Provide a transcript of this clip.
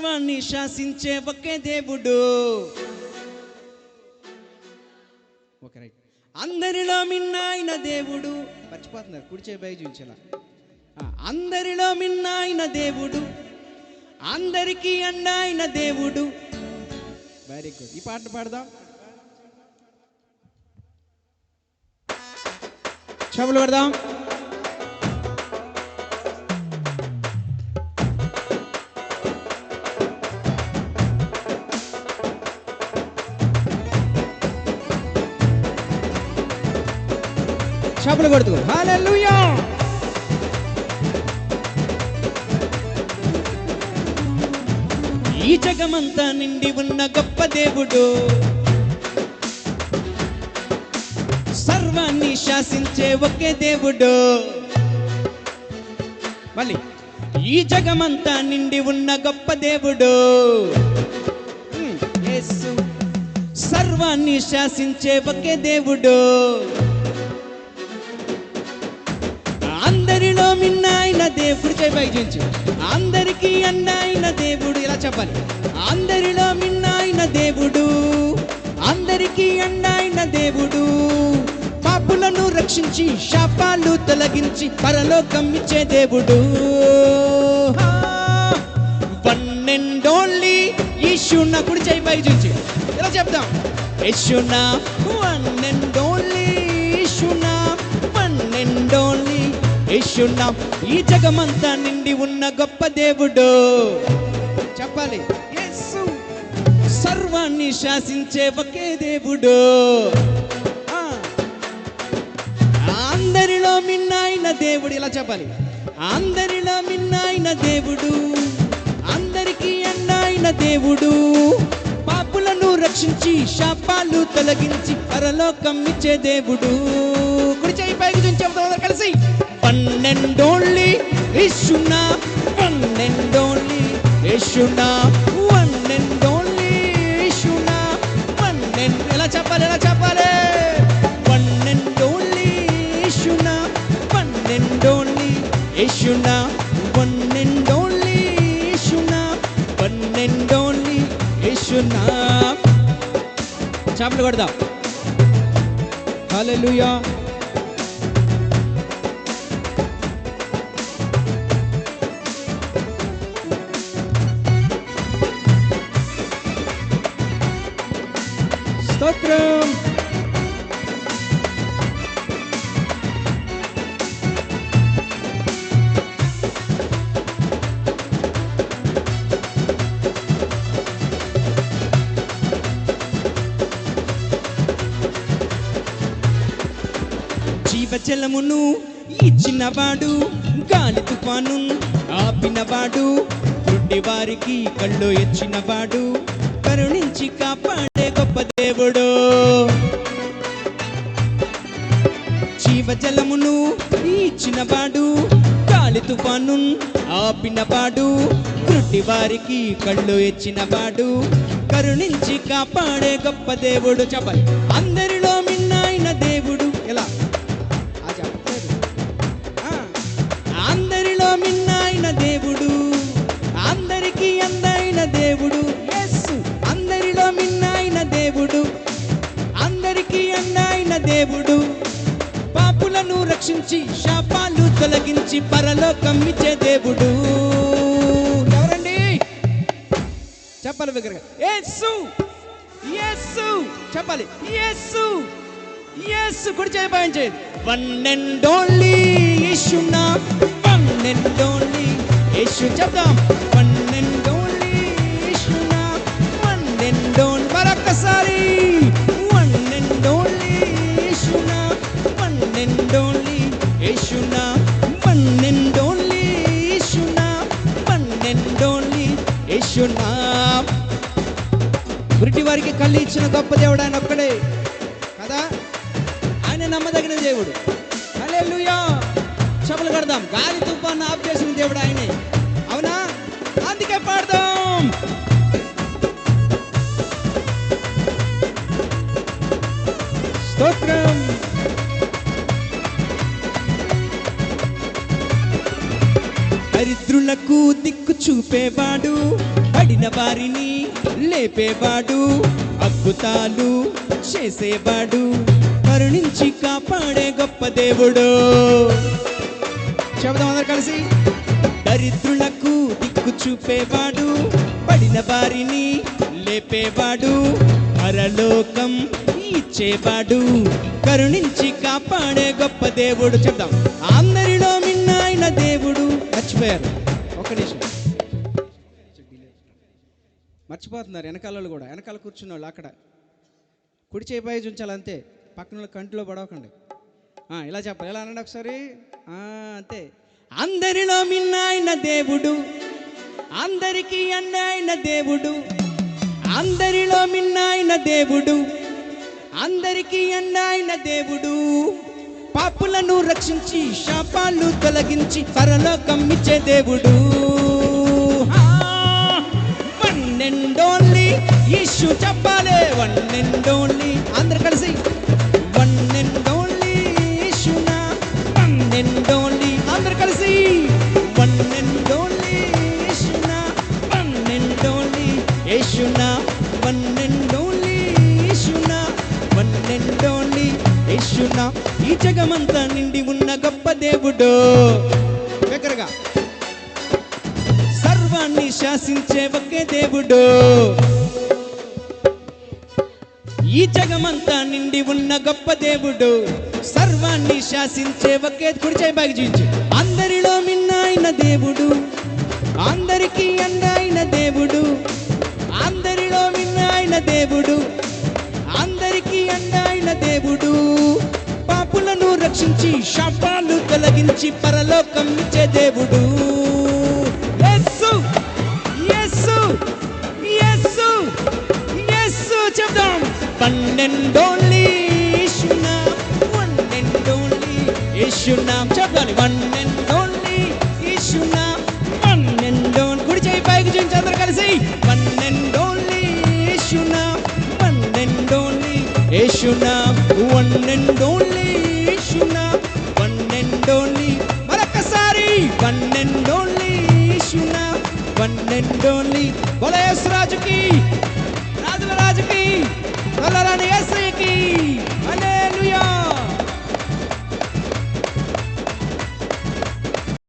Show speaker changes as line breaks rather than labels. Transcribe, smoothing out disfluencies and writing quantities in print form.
సర్వాన్ని శాసించే ఒకే దేవుడు. Okay right. అందరిలో మిన్న ఆయన దేవుడు. మర్చిపోతున్నారు, కుడిచే బై చూపించాల. అందరిలో మిన్న ఆయన దేవుడు, అందరికీ అండ ఆయన దేవుడు. Very good. ఈ పాట పాడదాం. చెవులు పెడదాం. చెప్పులు కొడుతూ హల్లెలూయా. ఈ జగమంతా నిండి ఉన్న గొప్ప దేవుడు, సర్వాన్ని శాసించే ఒకే దేవుడు. మళ్ళీ ఈ జగమంతా నిండి ఉన్న గొప్ప దేవుడు, యేసు. సర్వాన్ని శాసించే ఒకే దేవుడు, అందరిలో మిన్న ఆయన దేవుడు. చేయించు. అందరికీ అన్న ఆయన దేవుడు. ఇలా చెప్పాలి. అందరిలో మిన్న ఆయన దేవుడు, అందరికీ అన్న ఆయన దేవుడు. పాపులను రక్షించి శాపాలు తొలగించి పరలోకం ఇచ్చే దేవుడు. వన్ అండ్ ఓన్లీ యేసునా. కుడి చేయి పైకి చూచి ఇలా చెప్తాం. యేసునా, వన్ అండ్ ఓన్లీ యేసునా, వన్ అండ్ ఓన్లీ యేసునా. ఈ జగమంతా నిండి ఉన్న గొప్ప దేవుడు. చెప్పాలి. యేసు. సర్వాన్ని శాసించే ఒకే దేవుడు, అందరిలో మిన్న ఆయన దేవుడు. ఇలా చెప్పాలి. అందరిలో మిన్న ఆయన దేవుడు, అందరికీ అన్న ఆయన దేవుడు. పాపులను రక్షించి శాపాలు తొలగించి పరలోకం ఇచ్చే దేవుడు. కుడి చేయి పైకి చూసి చెప్తాం కలిసి. వన్ అండ్ ఓన్లీ యేసునా, వన్ అండ్ ఓన్లీ యేసునా, వన్ అండ్ ఓన్లీ యేసునా, వన్ అండ్. ఎలా చెప్పాలి, ఎలా చెప్పాలి. వన్ అండ్ ఓన్లీ యేసునా, వన్ అండ్ ఓన్లీ యేసునా, వన్ అండ్ ఓన్లీ యేసునా, వన్ అండ్ ఓన్లీ యేసునా. చప్పట్లు కొడదాం. హల్లెలూయా. స్తోత్రం. జీవజలమును ఇచ్చినవాడు, గాలి తుఫాను ఆపినవాడు, గుడ్డి వారికి కళ్ళు ఇచ్చినవాడు, కరుణించి కాపాడే గొప్ప దేవుడు. జీవజలమును ఇచ్చినవాడు, గాలి తుఫాను ఆపినవాడు, గుడ్డి వారికి కళ్ళు ఇచ్చినవాడు, కరుణించి కాపాడే గొప్ప దేవుడు. చెప్పాలి. అందరిలో మిన్న ఆయన దేవుడు. ఎలా అందరిలో మిన్న ఆయన దేవుడు, అందరికీ అందైన దేవుడు. యేసు. అందరిలో మిన్న ఆయన దేవుడు, అందరికీ అందైన దేవుడు. పాపులను రక్షించి శాపాలు తొలగించి పరలోకం ఇచ్చే దేవుడు. ఎవరండి? చెప్పాలి విగ్రహం. యేసు, యేసు. చెప్పాలి. యేసు, యేసు. కుడి చేయి పైన చేయి. వన్ అండ్ ఓన్లీ యేసునా, వన్ అండ్ ఓన్లీ యేసు. చెప్దాం. వన్ అండ్ ఓన్లీ యేసునా, వన్ అండ్ ఓన్లీ. మరొక్కసారి. వన్ అండ్ ఓన్లీ యేసునా, వన్ అండ్ ఓన్లీ యేసునా, వన్ అండ్ ఓన్లీ యేసునా, వన్ అండ్ ఓన్లీ యేసునా. గురిటి వారికి కళ్ళు ఇచ్చిన గొప్ప దేవుడు ఆయన ఒక్కడే కదా. ఆయన నమ్మదగిన దేవుడు. హల్లెలూయా. చెప్పులు కడదాం. గాలి తుఫాను ఆఫ్ చేసిన దేవుడు ఆయనే. అవునా? అందుకే పాడదాం. స్తోత్రం. దరిద్రులకు దిక్కు చూపేవాడు, పడిన వారిని లేపేవాడు, అద్భుతాలు చేసేవాడు, కరుణించి కాపాడే గొప్ప దేవుడు. చెబుదాం అందరు కలిసి. దరిద్రులకు దిక్కు చూపేవాడు, పడిన వారిని లేపేవాడు, పరలోకం ఇచ్చేవాడు, కరుణించి కాపాడే గొప్ప దేవుడు. చెప్దాం. అందరిలో మిన్న ఆయన దేవుడు. మర్చిపోయారు, ఒక నిమిషం మర్చిపోతున్నారు. వెనకాల కూడా, వెనకాల కూర్చున్న వాళ్ళు అక్కడ కుడి చేయి పై ఉంచాలి అంతే, పక్కన కంటిలో పడవకండి. ఇలా చెప్పాలి. ఎలా అనండి ఒకసారి. అంతే. అందరిలో మిన్న ఆయన దేవుడు, అందరికీ అన్న ఆయన దేవుడు, అందరిలో మిన్న ఆయన దేవుడు, అందరికీ అన్న ఆయన దేవుడు, పాపులను రక్షించి శాపాలు తొలగించి పరలోకం ఇచ్చే దేవుడు. వన్ అండ్ ఓన్లీ యేసు చెప్పాలి. వన్ అండ్ ఓన్లీ అందరు కలిసి. వన్ అండ్ ఓన్లీ యేసునా, వన్ అండ్ ఓన్లీ అందరు కలిసి. వన్ అండ్ ఓన్లీ యేసునా, వన్ అండ్ ఓన్లీ యేసునా, వన్ అండ్ ఓన్లీ యేసునా, వన్ అండ్ ఓన్లీ యేసునా. ఈ జగమంతా నిండి ఉన్న గొప్ప దేవుడు. దగ్గరగా. సర్వాన్ని శాసించే ఒకే దేవుడు. ఈ జగమంతా నిండి ఉన్న గొప్ప దేవుడు, సర్వాన్ని శాసించే ఒకే. కుడి చేయి బాగి చూపించు. అందరిలో మిన్న ఆయన దేవుడు, అందరికీ అన్న ఆయన దేవుడు, అందరిలో మిన్న ఆయన దేవుడు, అందరికీ అన్న ఆయన దేవుడు, పాపులను రక్షించి శాపాలు తొలగించి పరలోకం ఇచ్చే దేవుడు. యేసు యేసు యేసు యేసు చెప్దాం. వన్ అండ్ ఓన్లీ యేసునా, వన్ అండ్ ఓన్లీ యేసునా చెప్పాలి. వన్ అండ్ ఓన్లీ యేసునా, వన్ అండ్ ఓన్లీ. కుడి చేయి పైకి చూపించి అందరు కలిసి. వన్ అండ్ ఓన్లీ యేసునా, వన్ అండ్ ఓన్లీ యేసునా, వన్ అండ్ ఓన్లీ యేసునా, వన్ అండ్ ఓన్లీ. మరొకసారి. వన్ అండ్ ఓన్లీ యేసునా, వన్ అండ్ ఓన్లీ. బోలే